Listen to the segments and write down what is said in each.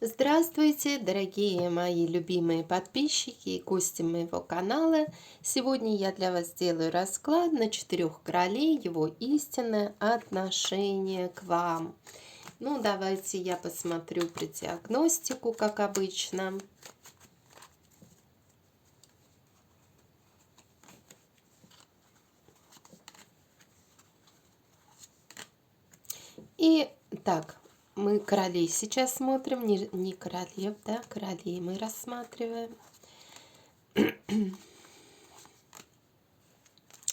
Здравствуйте, дорогие мои любимые подписчики и гости моего канала. Сегодня я для вас сделаю расклад на 4 королей, его истинное отношение к вам. Ну, давайте я посмотрю при диагностику, как обычно. И так, мы королей сейчас смотрим, не королев, да, королей мы рассматриваем.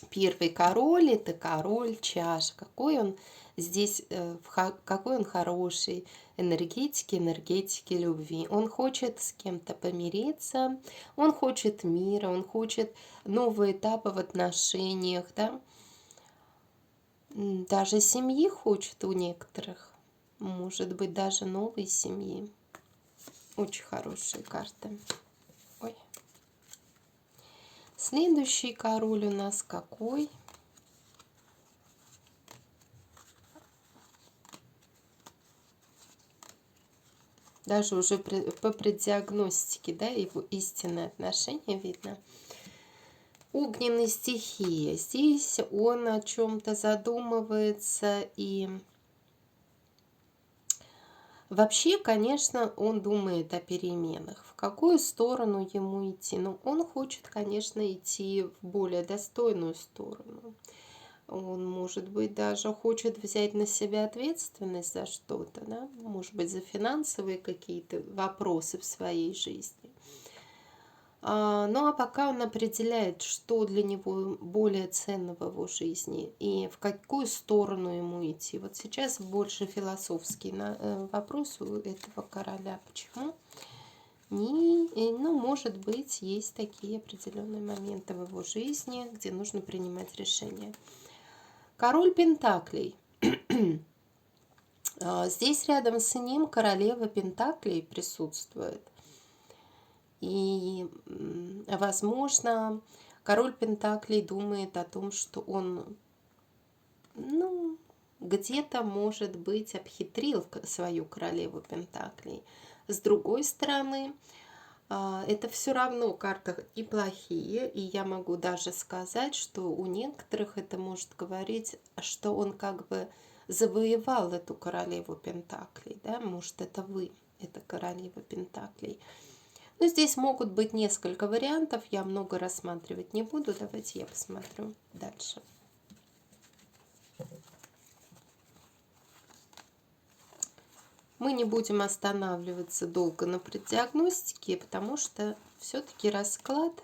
Первый король — это король чаш. Какой он здесь, какой он хороший, энергетики любви. Он хочет с кем-то помириться, он хочет мира, он хочет нового этапа в отношениях, да. Даже семьи хочет у некоторых, может быть, даже новой семьи. Очень хорошие карты. Ой. Следующий король у нас какой? Даже уже по преддиагностике, да, его истинное отношение видно. Огненной стихии. Здесь он о чем-то задумывается, и вообще, конечно, он думает о переменах. В какую сторону ему идти? Ну, он хочет, конечно, идти в более достойную сторону. Он, может быть, даже хочет взять на себя ответственность за что-то, да? Может быть, за финансовые какие-то вопросы в своей жизни. Ну а пока он определяет, что для него более ценно в его жизни и в какую сторону ему идти. Вот сейчас больше философский вопрос у этого короля. Почему? Ну, может быть, есть такие определенные моменты в его жизни, где нужно принимать решения. Король Пентаклей. Здесь рядом с ним королева Пентаклей присутствует. И, возможно, король Пентаклей думает о том, что он, ну, где-то, может быть, обхитрил свою королеву Пентаклей. С другой стороны, это все равно карты неплохие, и я могу даже сказать, что у некоторых это может говорить, что он как бы завоевал эту королеву Пентаклей, да, может, это вы, это королева Пентаклей. Но здесь могут быть несколько вариантов, я много рассматривать не буду, давайте я посмотрю дальше. Мы не будем останавливаться долго на преддиагностике, потому что все-таки расклад,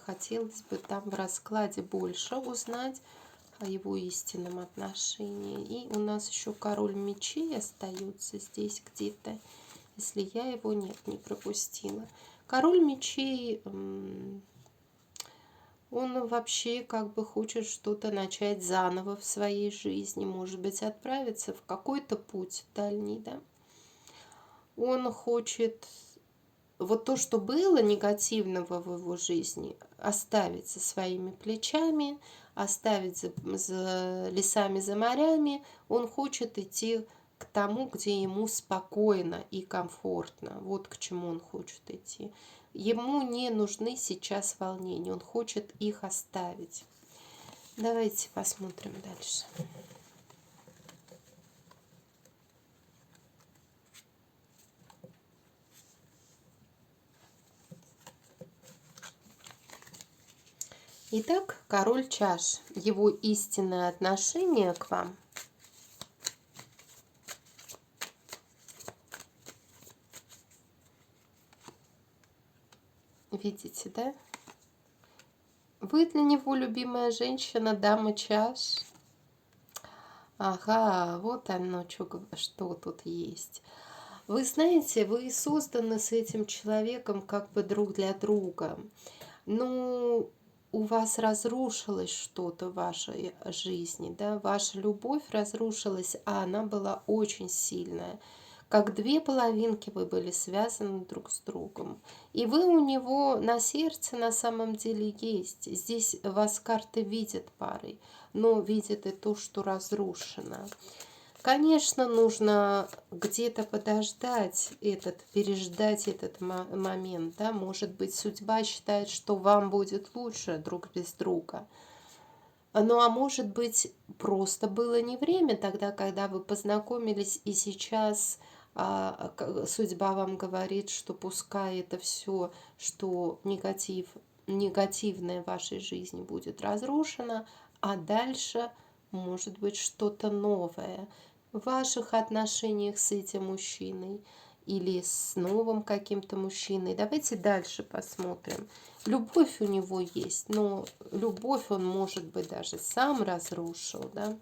хотелось бы там в раскладе больше узнать о его истинном отношении. И у нас еще король мечей остается здесь где-то, если я его не пропустила. Король мечей, он вообще как бы хочет что-то начать заново в своей жизни, может быть, отправиться в какой-то путь дальний, да. Он хочет вот то, что было негативного в его жизни, оставить за своими плечами, оставить за лесами, за морями. Он хочет идти к тому, где ему спокойно и комфортно. Вот к чему он хочет идти. Ему не нужны сейчас волнения, он хочет их оставить. Давайте посмотрим дальше. Итак, король чаш. Его истинное отношение к вам. Видите, да? Вы для него любимая женщина, дама чаш. Ага, вот оно, что тут есть. Вы знаете, вы созданы с этим человеком как бы друг для друга. Ну, у вас разрушилось что-то в вашей жизни, да, ваша любовь разрушилась, а она была очень сильная. Как две половинки вы были связаны друг с другом. И вы у него на сердце на самом деле есть. Здесь вас карты видят парой, но видят и то, что разрушено. Конечно, нужно где-то подождать переждать этот момент, да, может быть, судьба считает, что вам будет лучше друг без друга. Ну, а может быть, просто было не время тогда, когда вы познакомились, и сейчас судьба вам говорит, что пускай это все, что негативное в вашей жизни будет разрушено, а дальше может быть что-то новое в ваших отношениях с этим мужчиной или с новым каким-то мужчиной. Давайте дальше посмотрим. Любовь у него есть, но любовь он, может быть, даже сам разрушил, да?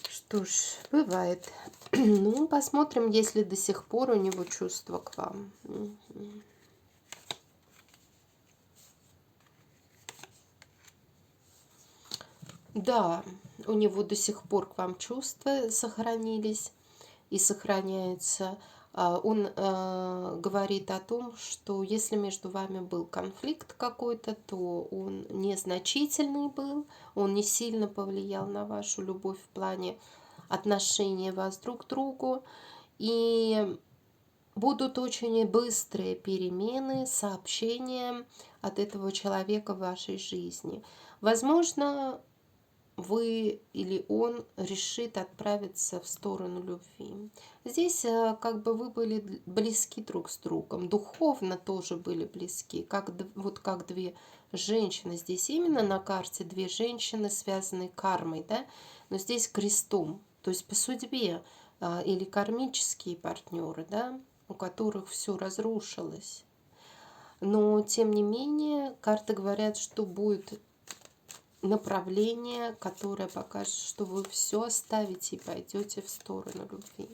Что ж, бывает. Ну, посмотрим, есть ли до сих пор у него чувства к вам. Да, у него до сих пор к вам чувства сохранились и сохраняются. Он говорит о том, что если между вами был конфликт какой-то, то он незначительный был, он не сильно повлиял на вашу любовь в плане отношения вас друг к другу. И будут очень быстрые перемены, сообщения от этого человека в вашей жизни. Возможно, вы или он решит отправиться в сторону любви. Здесь как бы вы были близки друг с другом, духовно тоже были близки, вот как две женщины. Здесь именно на карте две женщины, связанные кармой, да, но здесь крестом, то есть по судьбе, или кармические партнеры, да, у которых все разрушилось. Но, тем не менее, карты говорят, что будет направление, которое покажет, что вы все оставите и пойдете в сторону любви.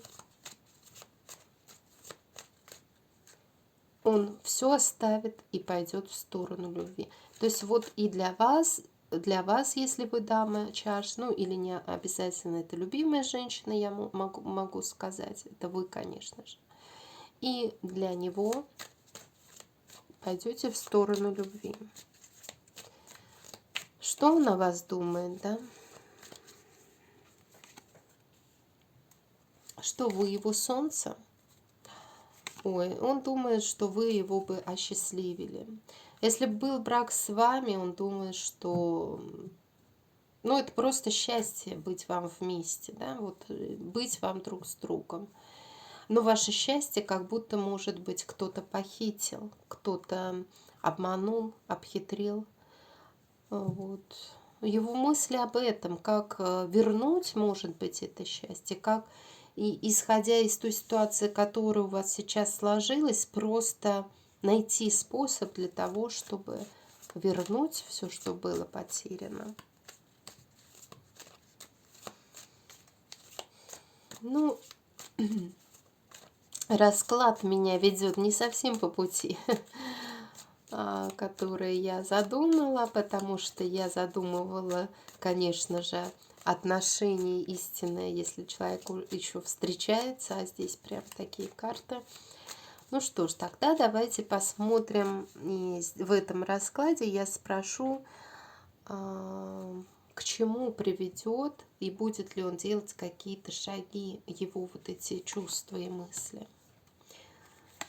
Он все оставит и пойдет в сторону любви. То есть вот и для вас, если вы дама чаш, ну или не обязательно это любимая женщина, я могу сказать, это вы, конечно же. И для него пойдете в сторону любви. Что он о вас думает, да? Что вы его солнце? Ой, он думает, что вы его бы осчастливили. Если бы был брак с вами, он думает, что, ну, это просто счастье быть вам вместе, да, вот быть вам друг с другом. Но ваше счастье как будто, может быть, кто-то похитил, кто-то обманул, обхитрил. Вот. Его мысли об этом, как вернуть, может быть, это счастье, как, и, исходя из той ситуации, которая у вас сейчас сложилась, просто найти способ для того, чтобы вернуть все, что было потеряно. Ну, расклад меня ведет не совсем по пути, которые я задумала, потому что я задумывала, конечно же, отношения истинные, если человек еще встречается, а здесь прям такие карты. Ну что ж, тогда давайте посмотрим, и в этом раскладе я спрошу, к чему приведет и будет ли он делать какие-то шаги, его вот эти чувства и мысли.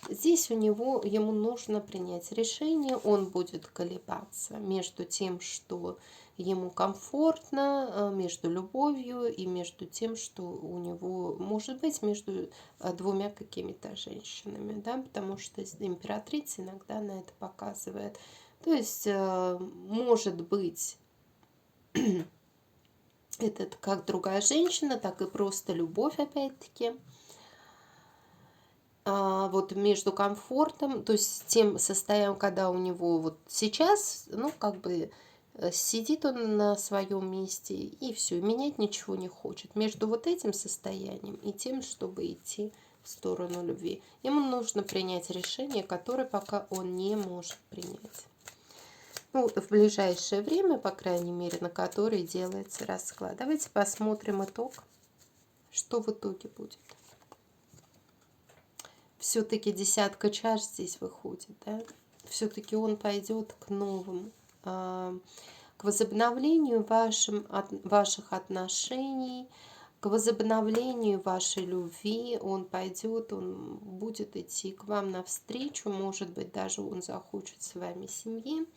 Здесь ему нужно принять решение, он будет колебаться между тем, что ему комфортно, между любовью и между тем, что у него может быть между двумя какими-то женщинами, да, потому что императрица иногда на это показывает. То есть, может быть, это как другая женщина, так и просто любовь, опять-таки. Вот между комфортом, то есть тем состоянием, когда у него вот сейчас, ну, как бы сидит он на своем месте и все, менять ничего не хочет. Между вот этим состоянием и тем, чтобы идти в сторону любви. Ему нужно принять решение, которое пока он не может принять. Ну, в ближайшее время, по крайней мере, на которое делается расклад. Давайте посмотрим итог, что в итоге будет. Все-таки десятка чаш здесь выходит, да? Все-таки он пойдет к новым к возобновлению ваших отношений, к возобновлению вашей любви. Он пойдет, он будет идти к вам навстречу, может быть, даже он захочет с вами семьи.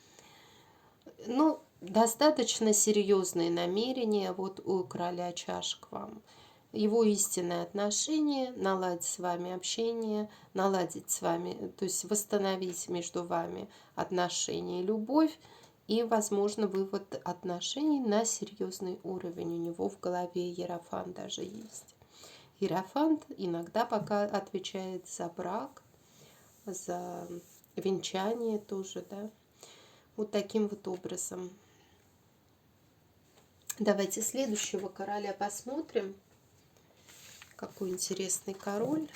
Ну, достаточно серьезные намерения вот у короля чаш к вам. Его истинное отношение, наладить с вами общение, наладить с вами, то есть восстановить между вами отношения и любовь, и, возможно, вывод отношений на серьезный уровень. У него в голове иерофант даже есть. Иерофант иногда пока отвечает за брак, за венчание тоже, да. Вот таким вот образом. Давайте следующего короля посмотрим. Какой интересный король,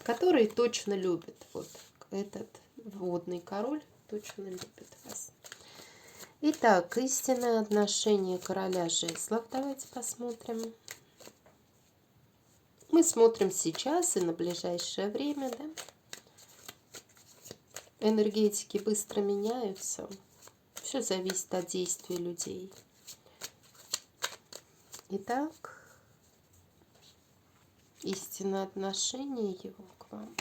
который точно любит. Вот этот водный король точно любит вас. Итак, истинное отношение короля жезлов. Давайте посмотрим. Мы смотрим сейчас и на ближайшее время, да? Энергетики быстро меняются. Все зависит от действий людей. Итак, истинное отношение его к вам.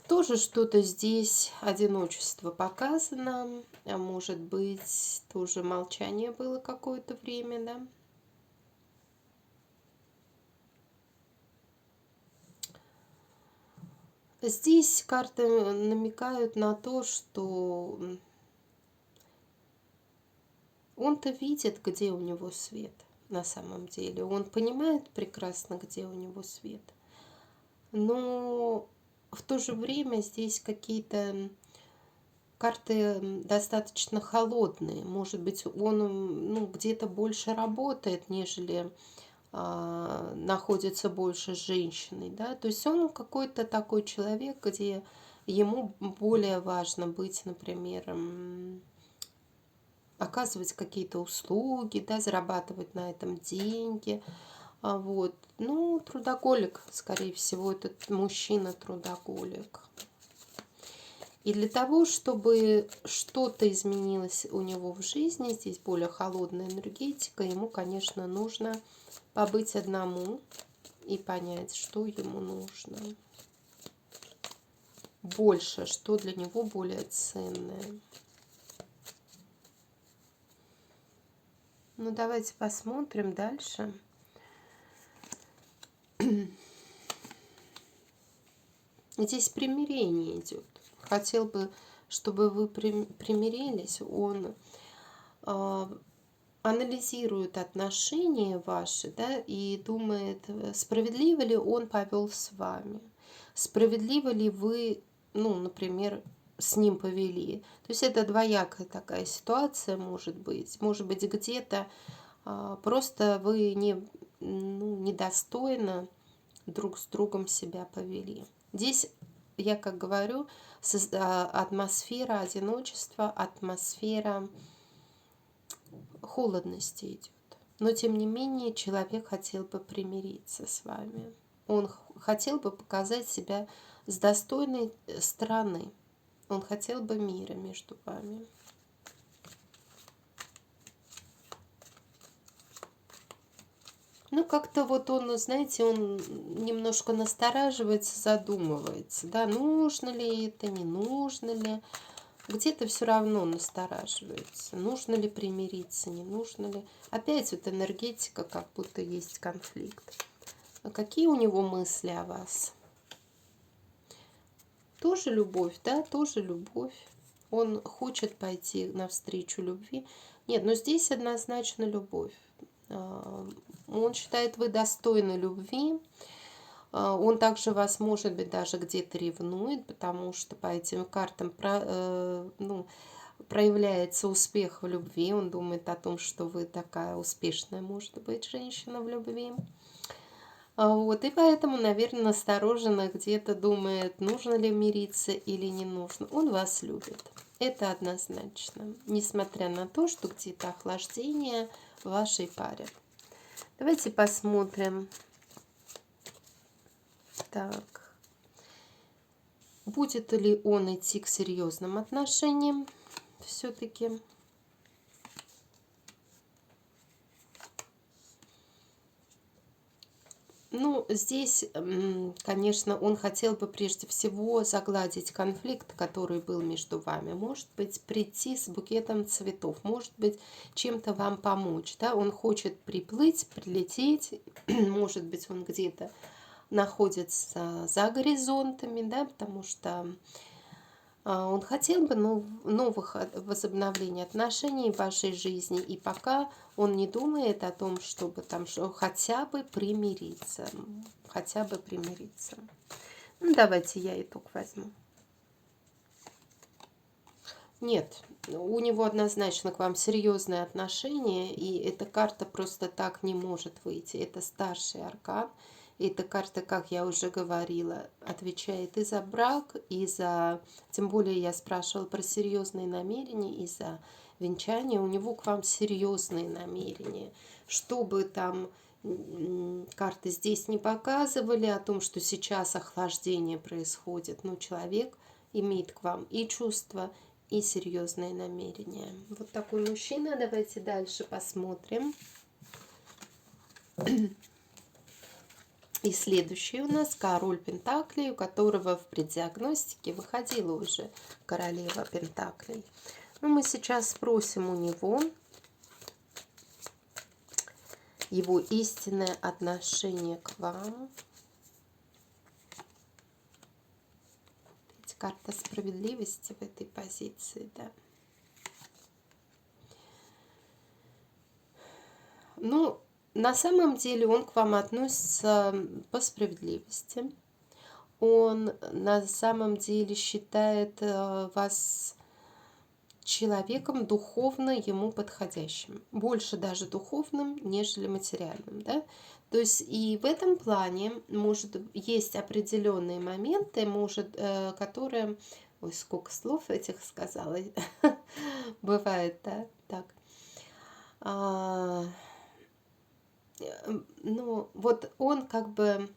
Тоже что-то здесь одиночество показано, а может быть тоже молчание было какое-то время, да? Здесь карты намекают на то, что он-то видит, где у него свет на самом деле. Он понимает прекрасно, где у него свет. Но в то же время здесь какие-то карты достаточно холодные. Может быть, он где-то больше работает, нежели находится больше с женщиной. Да? То есть он какой-то такой человек, где ему более важно быть, например, оказывать какие-то услуги, да, зарабатывать на этом деньги. Вот. Ну, трудоголик, скорее всего, этот мужчина трудоголик. И для того, чтобы что-то изменилось у него в жизни, здесь более холодная энергетика, ему, конечно, нужно побыть одному и понять, что ему нужно. Больше, что для него более ценное. Ну, давайте посмотрим дальше. Здесь примирение идет. Хотел бы, чтобы вы примирились. Он анализирует отношения ваши, да, и думает, справедливо ли он повел с вами. Справедливо ли вы, например, с ним повели. То есть это двоякая такая ситуация может быть. Может быть, где-то просто вы недостойно друг с другом себя повели. Здесь, я как говорю, атмосфера одиночества, атмосфера холодности идет. Но, тем не менее, человек хотел бы примириться с вами. Он хотел бы показать себя с достойной стороны. Он хотел бы мира между вами. Как-то вот он, знаете, он немножко настораживается, задумывается, да, нужно ли это, не нужно ли. Где-то все равно настораживается, нужно ли примириться, не нужно ли. Опять вот энергетика, как будто есть конфликт. А какие у него мысли о вас? Тоже любовь, да, тоже любовь. Он хочет пойти навстречу любви. Нет, но здесь однозначно любовь. Он считает, вы достойны любви. Он также вас, может быть, даже где-то ревнует, потому что по этим картам проявляется успех в любви. Он думает о том, что вы такая успешная, может быть, женщина в любви. Вот, и поэтому, наверное, настороженно где-то думает, нужно ли мириться или не нужно. Он вас любит. Это однозначно. Несмотря на то, что где-то охлаждение в вашей паре. Давайте посмотрим. Так. Будет ли он идти к серьезным отношениям все-таки? Ну, здесь, конечно, он хотел бы прежде всего загладить конфликт, который был между вами. Может быть, прийти с букетом цветов, может быть, чем-то вам помочь. Да? Он хочет приплыть, прилететь, может быть, он где-то находится за горизонтами, да, потому что он хотел бы новых возобновлений отношений в вашей жизни, и пока он не думает о том, чтобы там хотя бы примириться. Хотя бы примириться. Ну, давайте я итог возьму. Нет, у него однозначно к вам серьезные отношения, и эта карта просто так не может выйти. Это старший аркан. Эта карта, как я уже говорила, отвечает и за брак, и за... Тем более я спрашивала про серьезные намерения, и за венчание. У него к вам серьезные намерения. Чтобы там карты здесь не показывали о том, что сейчас охлаждение происходит, но человек имеет к вам и чувства, и серьезные намерения. Вот такой мужчина. Давайте дальше посмотрим. И следующий у нас король Пентаклей, у которого в преддиагностике выходила уже королева Пентаклей. Но мы сейчас спросим у него его истинное отношение к вам. Карта справедливости в этой позиции, да. Ну, на самом деле он к вам относится по справедливости. Он на самом деле считает вас человеком духовно ему подходящим. Больше даже духовным, нежели материальным, да. То есть и в этом плане может есть определенные моменты, которые... Ой, сколько слов этих сказала. Бывает, да, так. Ну, вот он как бы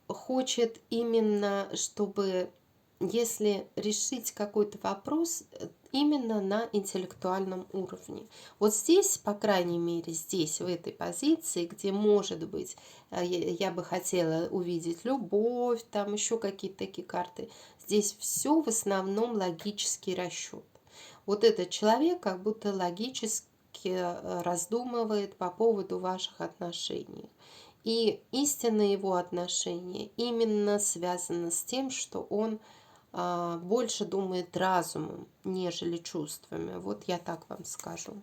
хочет именно, чтобы, если решить какой-то вопрос, именно на интеллектуальном уровне. Вот здесь, по крайней мере, здесь, в этой позиции, где, может быть, я бы хотела увидеть любовь, там еще какие-то такие карты, здесь все в основном логический расчет. Вот этот человек как будто логически раздумывает по поводу ваших отношений. И истинное его отношение именно связано с тем, что он больше думает разумом, нежели чувствами. Вот я так вам скажу.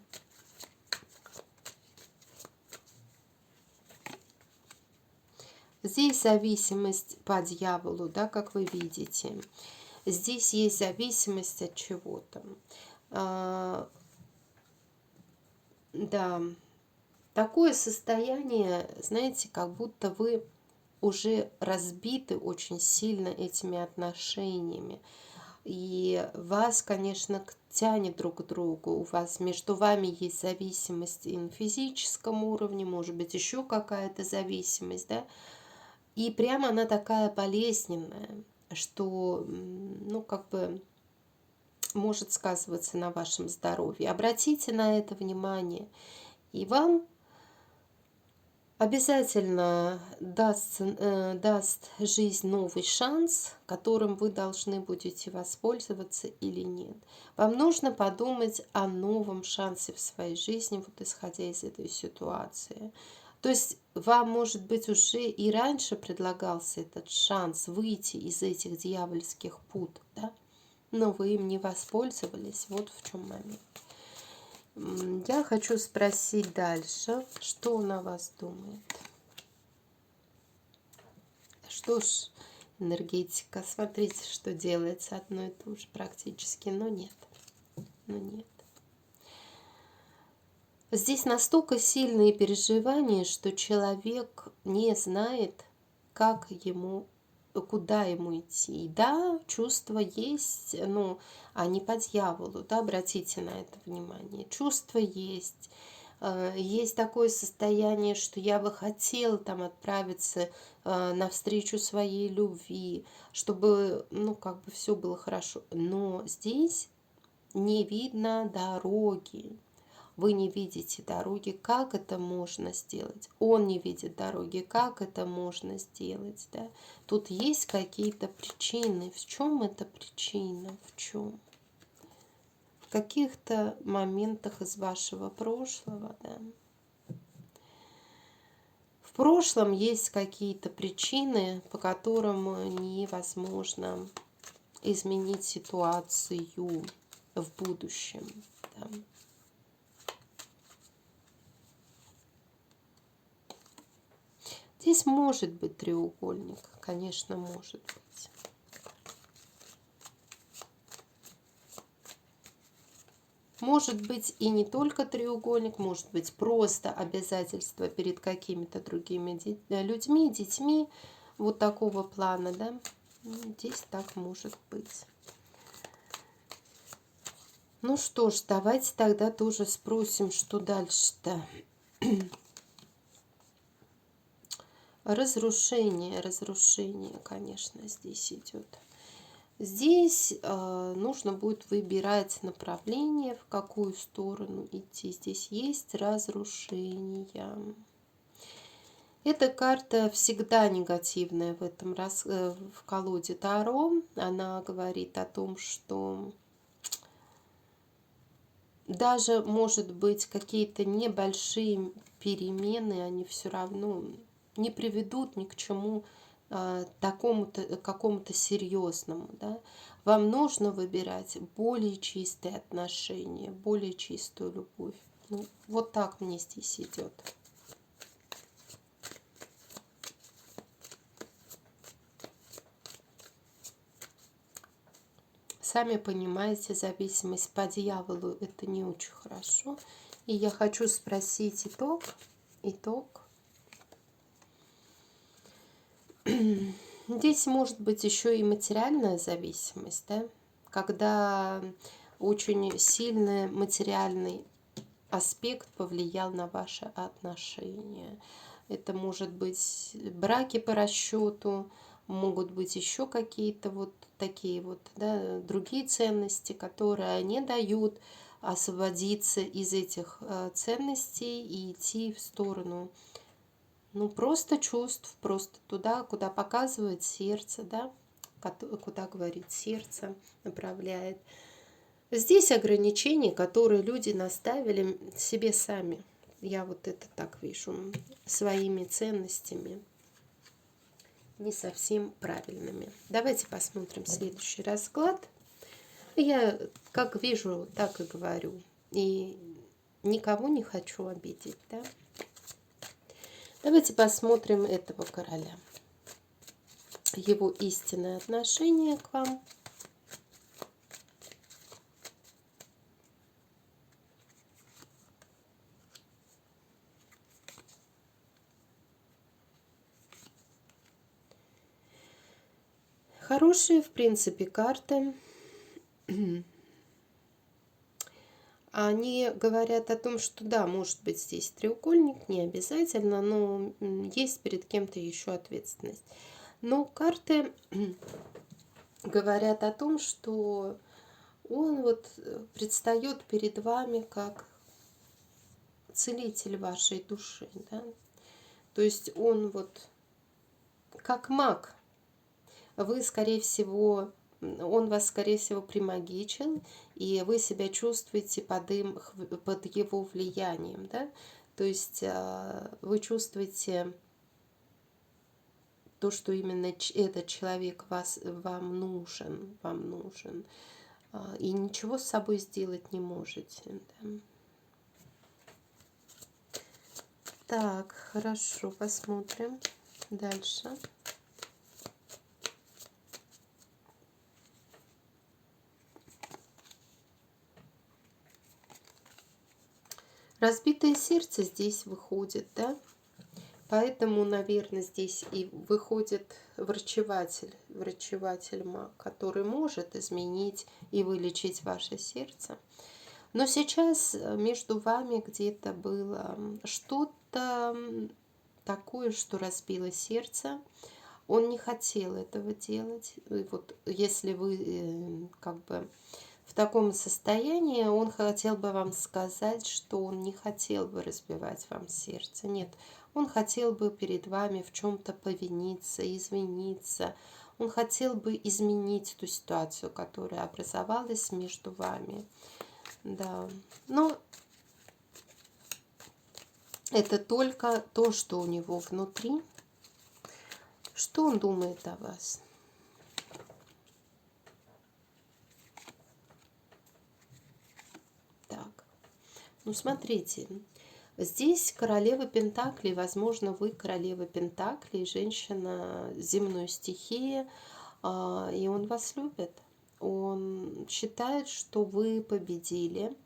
Здесь зависимость по дьяволу, да, как вы видите. Здесь есть зависимость от чего-то. Да, такое состояние, знаете, как будто вы уже разбиты очень сильно этими отношениями. И вас, конечно, тянет друг к другу. У вас между вами есть зависимость и на физическом уровне, может быть, еще какая-то зависимость, да. И прямо она такая болезненная, что, ну, как бы может сказываться на вашем здоровье. Обратите на это внимание, и вам обязательно даст жизнь новый шанс, которым вы должны будете воспользоваться или нет. Вам нужно подумать о новом шансе в своей жизни, вот исходя из этой ситуации. То есть вам, может быть, уже и раньше предлагался этот шанс выйти из этих дьявольских пут, да? Но вы им не воспользовались. Вот в чем момент. Я хочу спросить дальше, что он о вас думает. Что ж, энергетика, смотрите, что делается одно и то же практически, но нет. Но нет. Здесь настолько сильные переживания, что человек не знает, как ему, куда ему идти. И да, чувства есть, ну, они по дьяволу, да, обратите на это внимание. Чувства есть, Есть такое состояние, что я бы хотела там отправиться навстречу своей любви, чтобы, ну, как бы все было хорошо. Но здесь не видно дороги. Вы не видите дороги, как это можно сделать. Он не видит дороги, как это можно сделать. Да? Тут есть какие-то причины. В чем эта причина? В чем? В каких-то моментах из вашего прошлого. Да? В прошлом есть какие-то причины, по которым невозможно изменить ситуацию в будущем. Да? Здесь может быть треугольник, конечно, может быть. Может быть и не только треугольник, может быть просто обязательства перед какими-то другими людьми, детьми, вот такого плана, да. Здесь так может быть. Ну что ж, давайте тогда тоже спросим, что дальше-то. Разрушение, конечно, здесь идет. Здесь нужно будет выбирать направление, в какую сторону идти. Здесь есть разрушение. Эта карта всегда негативная в колоде Таро. Она говорит о том, что даже, может быть, какие-то небольшие перемены, они все равно не приведут ни к чему такому-то, какому-то серьезному. Да? Вам нужно выбирать более чистые отношения, более чистую любовь. Ну, вот так мне здесь идет. Сами понимаете, зависимость по дьяволу — это не очень хорошо. И я хочу спросить итог. Здесь может быть еще и материальная зависимость, да? Когда очень сильный материальный аспект повлиял на ваши отношения. Это может быть браки по расчету, могут быть еще какие-то вот такие вот, да, другие ценности, которые не дают освободиться из этих ценностей и идти в сторону, ну, просто чувств, просто туда, куда показывает сердце, да, куда говорит сердце, направляет. Здесь ограничения, которые люди наставили себе сами. Я вот это так вижу, своими ценностями, не совсем правильными. Давайте посмотрим следующий расклад. Я как вижу, так и говорю. И никого не хочу обидеть, да? Давайте посмотрим этого короля. Его истинное отношение к вам. Хорошие, в принципе, карты. Они говорят о том, что да, может быть здесь треугольник, не обязательно, но есть перед кем-то еще ответственность. Но карты говорят о том, что он вот предстает перед вами как целитель вашей души, да? То есть он вот как маг. Вы, скорее всего, он вас, скорее всего, примагичил, и вы себя чувствуете под его влиянием, да? То есть вы чувствуете то, что именно этот человек вам нужен, и ничего с собой сделать не можете. Да? Так, хорошо, посмотрим дальше. Разбитое сердце здесь выходит, да? Поэтому, наверное, здесь и выходит врачеватель маг, который может изменить и вылечить ваше сердце. Но сейчас между вами где-то было что-то такое, что разбило сердце. Он не хотел этого делать. И вот если вы как бы в таком состоянии, он хотел бы вам сказать, что он не хотел бы разбивать вам сердце. Нет, он хотел бы перед вами в чем-то повиниться, извиниться. Он хотел бы изменить ту ситуацию, которая образовалась между вами. Да, но это только то, что у него внутри. Что он думает о вас? Так, ну смотрите, здесь королева Пентаклей, возможно, вы королева Пентаклей, женщина земной стихии, и он вас любит. Он считает, что вы победили,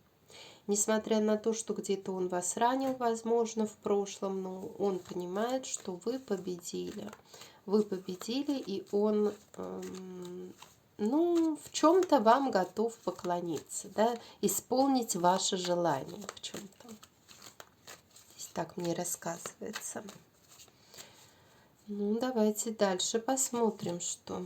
несмотря на то, что где-то он вас ранил, возможно, в прошлом, но он понимает, что вы победили. Вы победили, и он, ну, в чем-то вам готов поклониться, да, исполнить ваше желание в чем-то. Здесь так мне рассказывается. Ну, давайте дальше посмотрим, что.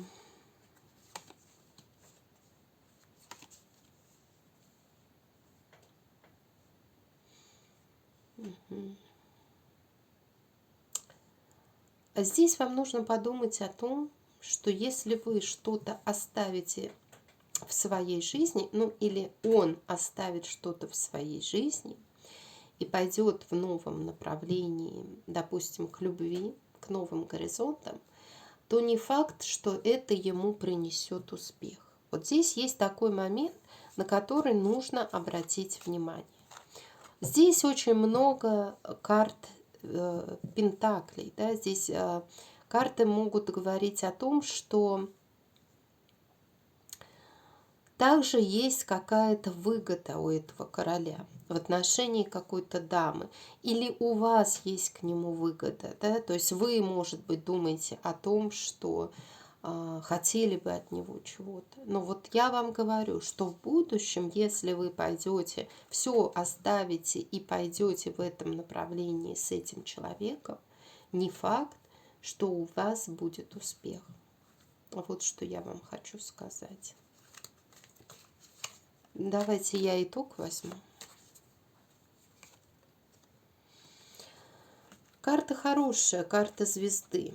А здесь вам нужно подумать о том, что если вы что-то оставите в своей жизни, ну или он оставит что-то в своей жизни и пойдет в новом направлении, допустим, к любви, к новым горизонтам, то не факт, что это ему принесет успех. Вот здесь есть такой момент, на который нужно обратить внимание. Здесь очень много карт пентаклей. Да? Здесь карты могут говорить о том, что также есть какая-то выгода у этого короля в отношении какой-то дамы. Или у вас есть к нему выгода. Да? То есть вы, может быть, думаете о том, что хотели бы от него чего-то. Но вот я вам говорю, что в будущем, если вы пойдете, все оставите и пойдете в этом направлении с этим человеком, не факт, что у вас будет успех. Вот что я вам хочу сказать. Давайте я итог возьму. Карта хорошая, карта звезды.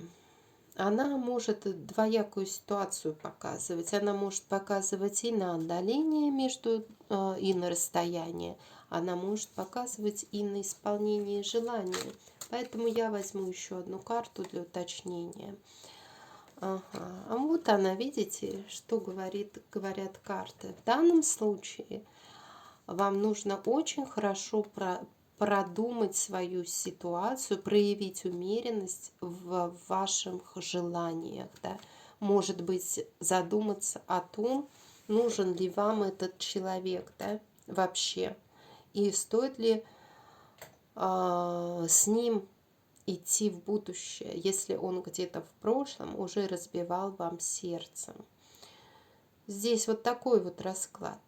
Она может двоякую ситуацию показывать. Она может показывать и на отдаление между, и на расстояние. Она может показывать и на исполнение желания. Поэтому я возьму еще одну карту для уточнения. Ага. А вот она, видите, что говорят карты. В данном случае вам нужно очень хорошо продумать свою ситуацию, проявить умеренность в ваших желаниях. Да? Может быть, задуматься о том, нужен ли вам этот человек, да, вообще. И стоит ли с ним идти в будущее, если он где-то в прошлом уже разбивал вам сердце. Здесь вот такой вот расклад.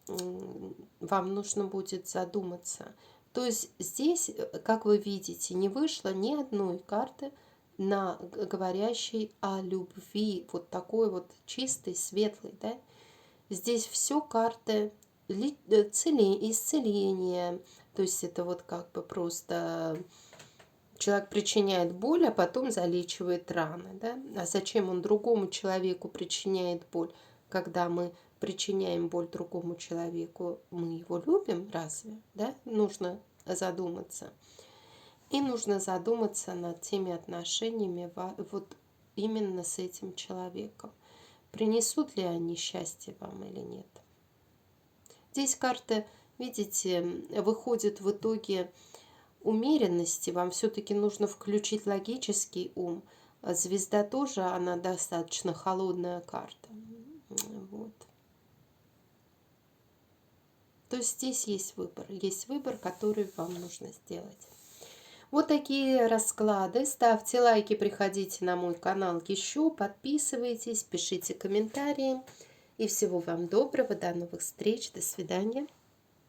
Вам нужно будет задуматься. То есть здесь, как вы видите, не вышло ни одной карты, говорящей о любви, вот такой вот чистой, светлой. Да? Здесь все карты исцеления, то есть это вот как бы просто человек причиняет боль, а потом залечивает раны. Да? А зачем он другому человеку причиняет боль, когда мы причиняем боль другому человеку, мы его любим, разве? Да? Нужно задуматься. И нужно задуматься над теми отношениями вот именно с этим человеком. Принесут ли они счастье вам или нет? Здесь карты, видите, выходят в итоге умеренности. Вам все-таки нужно включить логический ум. Звезда тоже, она достаточно холодная карта. Вот. То есть здесь есть выбор, который вам нужно сделать. Вот такие расклады. Ставьте лайки, приходите на мой канал еще, подписывайтесь, пишите комментарии. И всего вам доброго, до новых встреч, до свидания.